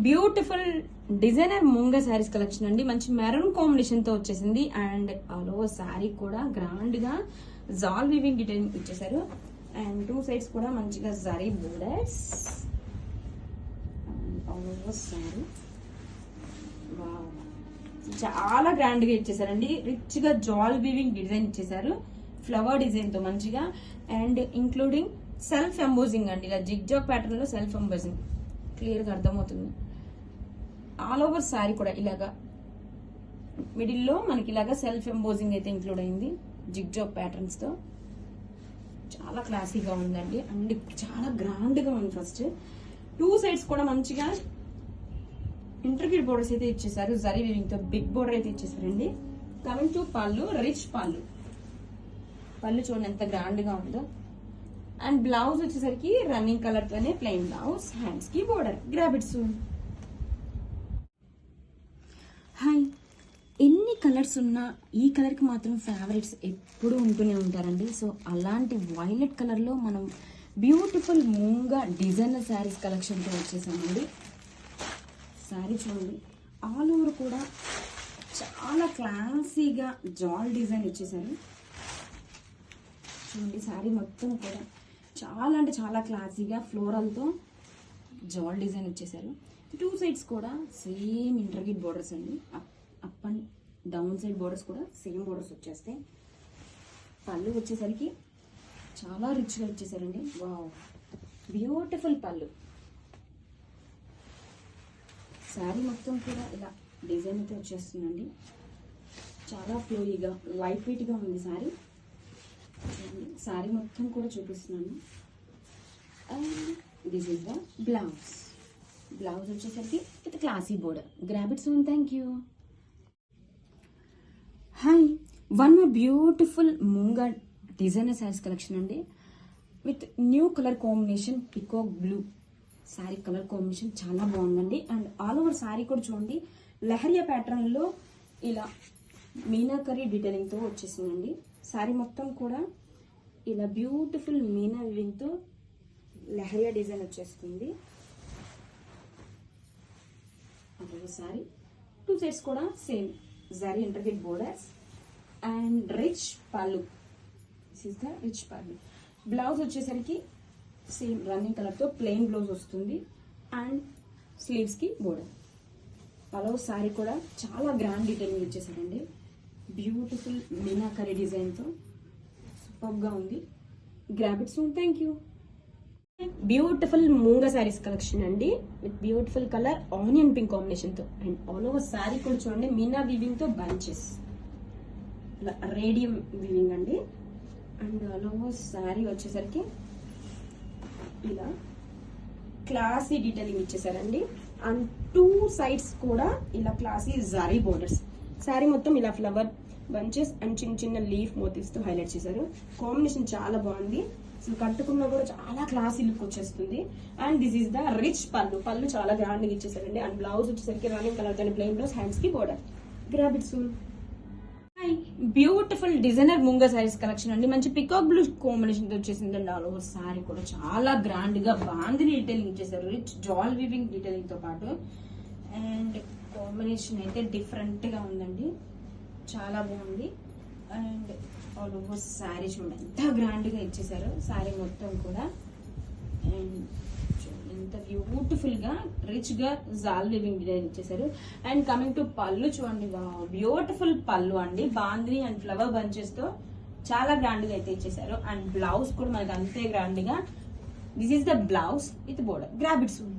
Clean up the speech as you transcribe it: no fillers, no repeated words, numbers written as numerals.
Beautiful designer munga saris collection అండి. మంచి maroon combination తో వచ్చేసింది. అండ్ ఆల్ ఓవర్ శారీ కూడా గ్రాండ్ గా జాల్ వీవింగ్ డిటైలింగ్ ఇచ్చేసారు. అండ్ టూ సైడ్స్ కూడా మంచిగా zari borders. All over sari చాలా గ్రాండ్ గా ఇచ్చేసారండి. రిచ్ గా జాల్ వీవింగ్ డిజైన్ ఇచ్చేసారు, ఫ్లవర్ డిజైన్ తో మంచిగా. అండ్ ఇంక్లూడింగ్ సెల్ఫ్ ఎంబోజింగ్ అండి, ఇలా జిగ్ జాగ్ ప్యాటర్న్ లో సెల్ఫ్ ఎంబోజింగ్ క్లియర్ గా అర్థమవుతుంది. ఆల్ ఓవర్ శారీ కూడా ఇలాగా మిడిల్ లో మనకి ఇలాగా సెల్ఫ్ ఎంబోజింగ్ అయితే ఇంక్లూడ్ అయింది జిగ్ జాగ్ ప్యాటర్న్స్ తో. చాలా క్లాసీగా ఉందండి అండ్ చాలా గ్రాండ్ గా ఉంది. ఫస్ట్ టూ సైడ్స్ కూడా మంచిగా ఇంటర్గ్రేట్ బోర్డర్స్ అయితే ఇచ్చేసారు, జరీ వీవింగ్ తో బిగ్ బోర్డర్ అయితే ఇచ్చేసారండి. కమింగ్ టు పళ్ళు, రిచ్ పళ్ళు. పళ్ళు చూడండి ఎంత గ్రాండ్ గా ఉందో. అండ్ బ్లౌజ్ వచ్చేసరికి రన్నింగ్ కలర్ తోనే ప్లెయిన్ బ్లౌజ్, హ్యాండ్స్ కి border. Grab it soon. Hi, ఎన్ని కలర్స్ ఉన్నా ఈ కలర్ కి మాత్రం ఫేవరెట్స్ ఎప్పుడు ఉంటూనే ఉంటారండి. సో అలాంటి వైలెట్ కలర్ లో మనం beautiful moonga designer saris collection తో వచ్చేసామండి. శారీ చూడండి ఆల్ ఓవర్ కూడా చాలా క్లాసీగా జాల్ డిజైన్ ఇచ్చేసారు. చూడండి శారీ మొత్తం కూడా చాలా అంటే చాలా క్లాసీగా ఫ్లోరల్తో జాల్ డిజైన్ ఇచ్చేసారు. టూ సైడ్స్ కూడా సేమ్ ఇంటర్గ్రేట్ బోర్డర్స్ అండి. Up and down side borders కూడా సేమ్ బోర్డర్స్ వచ్చేస్తాయి. పళ్ళు వచ్చేసరికి చాలా రిచ్గా ఇచ్చేసారండి. వావ్, బ్యూటిఫుల్ పళ్ళు. శారీ మొత్తం కూడా ఇలా డిజైన్ అయితే వచ్చేస్తుందండి. చాలా ఫ్లోయిగా లైట్ వెయిట్గా ఉంది శారీ. శారీ మొత్తం కూడా చూపిస్తున్నాను. And this is the blouse. Blouse వచ్చేసరికి with classy border. Grab it soon. Thank you. Hi, one more beautiful moonga designer saris collection అండి with new colour combination peacock blue. Sari colour combination చాలా బాగుందండి. అండ్ ఆల్ ఓవర్ శారీ కూడా చూడండి leheriya pattern లో ఇలా meenakari detailing తో వచ్చేసిందండి. శారీ మొత్తం కూడా ఇలా బ్యూటిఫుల్ మీనా వివింగ్ తో లహరియా డిజైన్ వచ్చేస్తుంది. శారీ టూ సైడ్స్ కూడా same zari integrate borders and rich pallu. This is the rich pallu. Blouse వచ్చేసరికి సేమ్ రన్నింగ్ కలర్ తో ప్లెయిన్ బ్లౌజ్ వస్తుంది అండ్ స్లీవ్స్ కి బోర్డర్. పలో శారీ కూడా చాలా గ్రాండ్ డీటెయిలింగ్ ఇచ్చేసారండి. బ్యూటిఫుల్ మీనాకరీ డిజైన్ తో సూపర్ గా ఉంది. Grab it soon. Thank you. Beautiful moonga saris collection అండి with beautiful colour onion pink combination తో. అండ్ ఆల్ ఓవర్ శారీ కూడా చూడండి మీనా వీవింగ్ తో బంచెస్, రేడియం వీవింగ్ అండి. అండ్ ఆల్ ఓవర్ శారీ వచ్చేసరికి ఇలా క్లాసీ డీటెయిలింగ్ ఇచ్చేసారండి. అండ్ టూ సైడ్స్ కూడా ఇలా క్లాసీ జరీ బోర్డర్స్. శారీ మొత్తం ఇలా ఫ్లవర్ బంచెస్ అండ్ చిన్న చిన్న లీఫ్ మోటివ్స్ తో హైలైట్ చేశారు. కాంబినేషన్ చాలా బాగుంది. అసలు కట్టుకున్నా కూడా చాలా క్లాసీ లుక్ వచ్చేస్తుంది. And this is the rich పళ్ళు. పళ్ళు చాలా గ్రాండ్ గా ఇచ్చేసారండి. అండ్ బ్లౌజ్ వచ్చేసరికి రన్నింగ్ కలర్ తో ప్లెయిన్ బ్లౌజ్, హ్యాండ్స్ కి border. Grab it soon. Beautiful designer munga saris collection అండి. మంచి పికాక్ బ్లూ కాంబినేషన్ తో వచ్చేసిందండి. ఆల్ ఓవర్ శారీ కూడా చాలా గ్రాండ్ గా బాందిని డీటెయిలింగ్ ఇచ్చేసారు, రిచ్ జాల్ వీవింగ్ డీటెయిలింగ్ తో పాటు. అండ్ కాంబినేషన్ అయితే డిఫరెంట్ గా ఉందండి, చాలా బాగుంది. అండ్ ఆల్ ఓవర్ శారీ చూడండి ఎంత గ్రాండ్ గా ఇచ్చేసారు శారీ మొత్తం కూడా. అండ్ ఎంత బ్యూటిఫుల్ గా రిచ్ గా జాల్ వీవింగ్ డిజైన్ ఇచ్చేసారు. అండ్ కమింగ్ టు పళ్ళు చూడండి, బ్యూటిఫుల్ పళ్ళు అండి. బాందిని అండ్ ఫ్లవర్ బంచెస్ తో చాలా గ్రాండ్ గా అయితే ఇచ్చేసారు. అండ్ బ్లౌజ్ కూడా మనకి అంతే గ్రాండ్ గా. This is the blouse with border. Grab it soon.